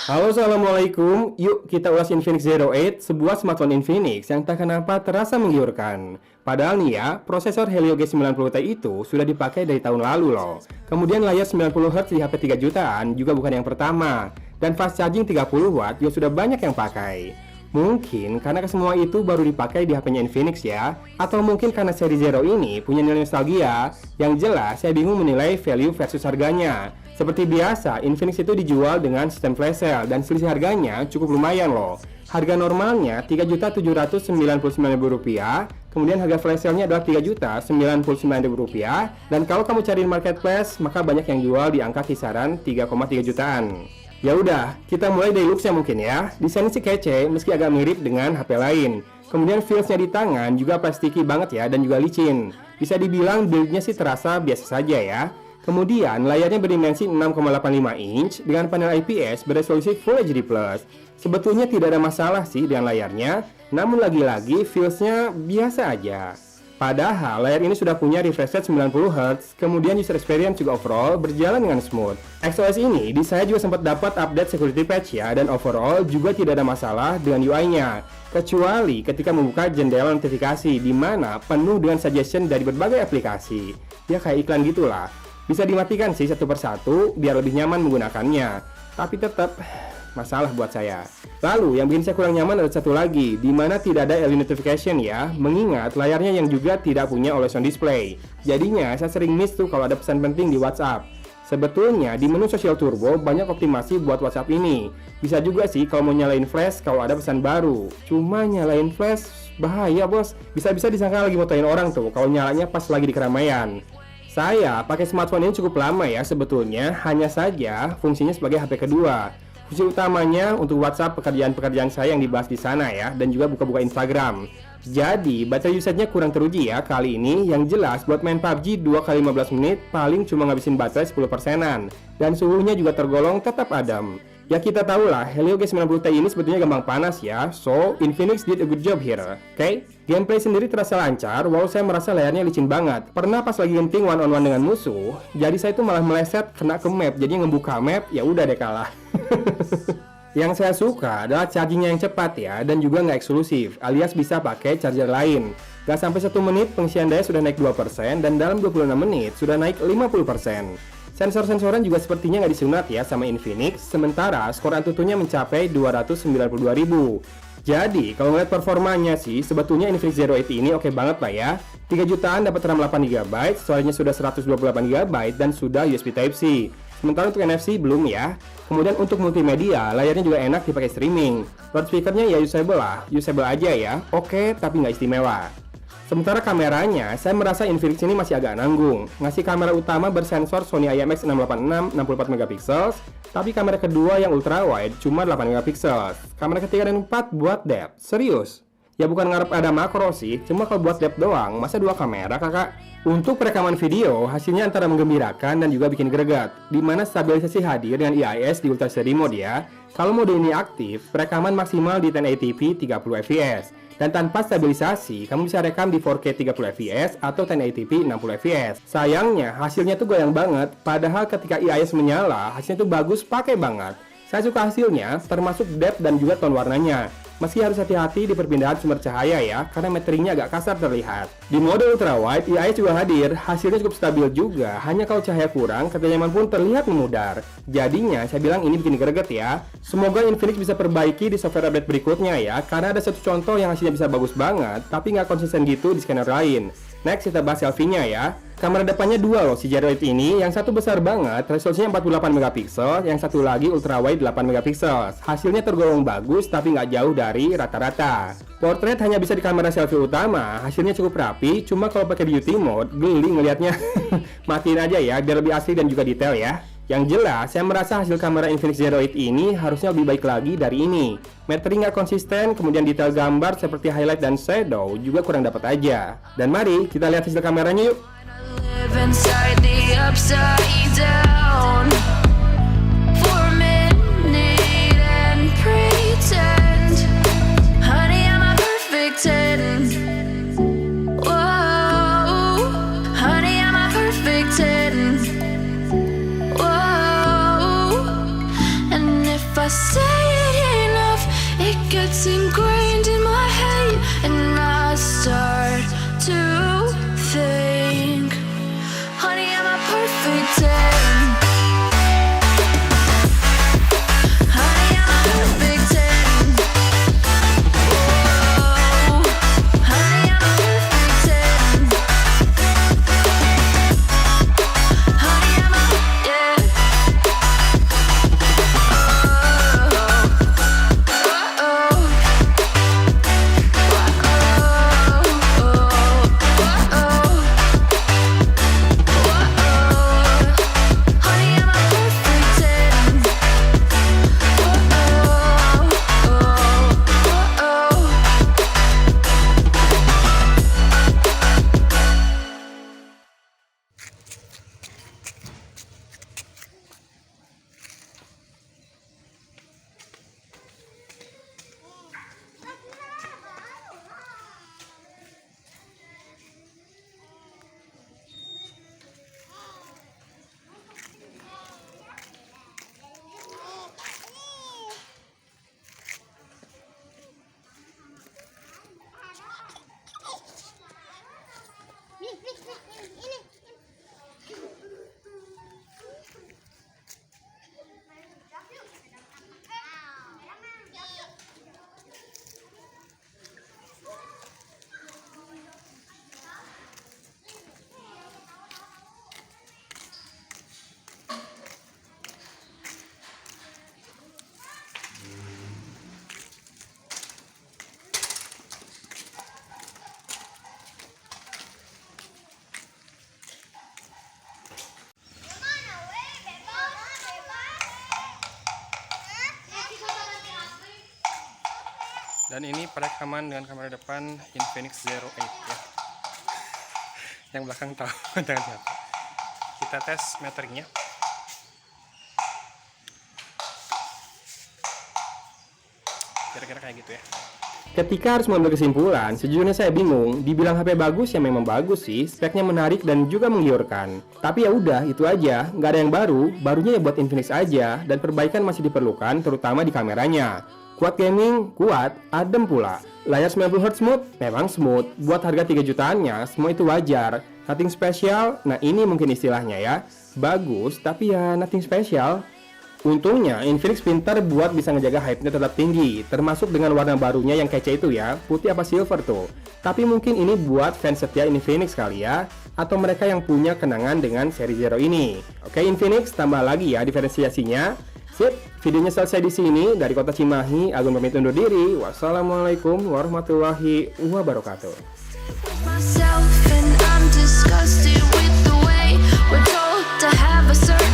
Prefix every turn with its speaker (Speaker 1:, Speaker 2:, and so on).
Speaker 1: Halo, assalamualaikum. Yuk kita ulas Infinix Zero 8, sebuah smartphone Infinix yang tak kenapa terasa menggiurkan. Padahal nih ya, prosesor Helio G90T itu sudah dipakai dari tahun lalu loh. Kemudian layar 90Hz di HP 3 jutaan juga bukan yang pertama. Dan fast charging 30 watt juga sudah banyak yang pakai. Mungkin karena semua itu baru dipakai di HP-nya Infinix ya. Atau mungkin karena seri Zero ini punya nilai nostalgia. Yang jelas saya bingung menilai value versus harganya. Seperti biasa, Infinix itu dijual dengan sistem flash sale dan selisih harganya cukup lumayan loh. Harga normalnya Rp3.799.000, kemudian harga flash sale-nya adalah Rp3.099.000, dan kalau kamu cari di marketplace, maka banyak yang jual di angka kisaran 3,3 jutaan. Ya udah, kita mulai dari looks-nya mungkin ya. Desainnya sih kece, meski agak mirip dengan HP lain. Kemudian feels-nya di tangan juga plasticky banget ya, dan juga licin. Bisa dibilang build-nya sih terasa biasa saja ya. Kemudian layarnya berdimensi 6,85 inch dengan panel IPS beresolusi Full HD+. Sebetulnya tidak ada masalah sih dengan layarnya, namun lagi-lagi feels-nya biasa aja. Padahal layar ini sudah punya refresh rate 90Hz, kemudian user experience juga overall berjalan dengan smooth. XOS ini di saya juga sempat dapat update security patch ya, dan overall juga tidak ada masalah dengan UI-nya. Kecuali ketika membuka jendela notifikasi di mana penuh dengan suggestion dari berbagai aplikasi. Ya kayak iklan gitulah. Bisa dimatikan sih satu persatu biar lebih nyaman menggunakannya. Tapi tetap masalah buat saya. Lalu yang bikin saya kurang nyaman ada satu lagi, di mana tidak ada early notification ya, mengingat layarnya yang juga tidak punya always on display. Jadinya saya sering miss tuh kalau ada pesan penting di WhatsApp. Sebetulnya di menu Social Turbo banyak optimasi buat WhatsApp ini. Bisa juga sih kalau mau nyalain flash kalau ada pesan baru. Cuma nyalain flash bahaya bos. Bisa-bisa disangka lagi motoin orang tuh kalau nyalanya pas lagi di keramaian. Saya pakai smartphone ini cukup lama ya sebetulnya, hanya saja fungsinya sebagai HP kedua. Fungsi utamanya untuk WhatsApp pekerjaan-pekerjaan saya yang dibahas di sana ya, dan juga buka-buka Instagram. Jadi, baterai usage-nya kurang teruji ya kali ini. Yang jelas buat main PUBG 2x15 menit paling cuma ngabisin baterai 10%-an. Dan suhunya juga tergolong tetap adem. Ya kita tahu lah, Helio G90T ini sebetulnya gampang panas ya. So, Infinix did a good job here. Oke? Gameplay sendiri terasa lancar, walau saya merasa layarnya licin banget. Pernah pas lagi genting one-on-one dengan musuh, jadi saya itu malah meleset kena ke map. Jadi ngebuka map, ya udah deh kalah. Yang saya suka adalah chargingnya yang cepat ya, dan juga nggak eksklusif, alias bisa pakai charger lain. Gak sampai 1 menit, pengisian daya sudah naik 2%, dan dalam 26 menit sudah naik 50%. Sensor-sensoran juga sepertinya nggak disunat ya sama Infinix, sementara skor Antutunya mencapai 292.000. Jadi, kalau ngeliat performanya sih, sebetulnya Infinix Zero 8 ini oke banget lah ya. 3 jutaan dapat RAM 8GB, storage-nya sudah 128GB, dan sudah USB Type-C. Sementara untuk NFC belum ya. Kemudian untuk multimedia, layarnya juga enak dipakai streaming. Loudspeaker-nya ya usable lah, usable aja ya. Oke, tapi nggak istimewa. Sementara kameranya, saya merasa Infinix ini masih agak nanggung. Ngasih kamera utama bersensor Sony IMX686 64MP, tapi kamera kedua yang ultra wide cuma 8MP. Kamera ketiga dan 4 buat depth. Serius? Ya bukan ngarep ada makro sih, cuma kalau buat depth doang, masa 2 kamera kakak? Untuk perekaman video, hasilnya antara menggembirakan dan juga bikin greget, dimana stabilisasi hadir dengan IIS di Ultra Steady Mode ya. Kalau mode ini aktif, perekaman maksimal di 1080p 30fps. Dan tanpa stabilisasi, kamu bisa rekam di 4K 30fps atau 1080p 60fps. Sayangnya, hasilnya tuh goyang banget, padahal ketika IIS menyala, hasilnya tuh bagus, pakai banget. Saya suka hasilnya, termasuk depth dan juga tone warnanya. Meski harus hati-hati di perpindahan sumber cahaya ya, karena meteringnya agak kasar terlihat. Di mode ultra wide, IIS juga hadir, hasilnya cukup stabil juga, hanya kalau cahaya kurang, ketenyaman pun terlihat memudar. Jadinya, saya bilang ini bikin greget ya. Semoga Infinix bisa perbaiki di software update berikutnya ya, karena ada satu contoh yang hasilnya bisa bagus banget, tapi nggak konsisten gitu di scanner lain. Next kita bahas selfie-nya ya. Kamera depannya dua loh si Zero 8 ini, yang satu besar banget, resolusinya 48MP, yang satu lagi ultra wide 8MP. Hasilnya tergolong bagus tapi nggak jauh dari rata-rata. Portrait hanya bisa di kamera selfie utama, hasilnya cukup rapi, cuma kalau pakai beauty mode, geli ngelihatnya. Matiin aja ya, biar lebih asli dan juga detail ya. Yang jelas, saya merasa hasil kamera Infinix Zero 8 ini harusnya lebih baik lagi dari ini. Metering nggak konsisten, kemudian detail gambar seperti highlight dan shadow juga kurang dapat aja. Dan mari kita lihat hasil kameranya yuk.
Speaker 2: I said
Speaker 1: Dan ini perekaman dengan kamera depan Infinix Zero 8 ya. Yang belakang tahu dengan siapa. Kita tes meteringnya. Kira-kira kayak gitu ya. Ketika harus mengambil kesimpulan, sejujurnya saya bingung. Dibilang HP bagus ya memang bagus sih, speknya menarik dan juga menggiurkan. Tapi ya udah, itu aja, nggak ada yang baru. Barunya ya buat Infinix aja, dan perbaikan masih diperlukan, terutama di kameranya. Kuat gaming, kuat, adem pula. Layar 90Hz smooth, memang smooth. Buat harga 3 jutaannya, semua itu wajar. Nothing spesial, nah ini mungkin istilahnya ya. Bagus, tapi ya nothing spesial. Untungnya, Infinix pintar buat bisa ngejaga hype-nya tetap tinggi, termasuk dengan warna barunya yang kece itu ya, putih apa silver tuh. Tapi mungkin ini buat fans setia Infinix kali ya, atau mereka yang punya kenangan dengan seri Zero ini. Oke Infinix, tambah lagi ya diferensiasinya. Sip, videonya selesai di sini. Dari kota Cimahi, Agung pamit undur diri. Wassalamualaikum warahmatullahi wabarakatuh. Myself and I'm disgusted with the way we're told to have a certain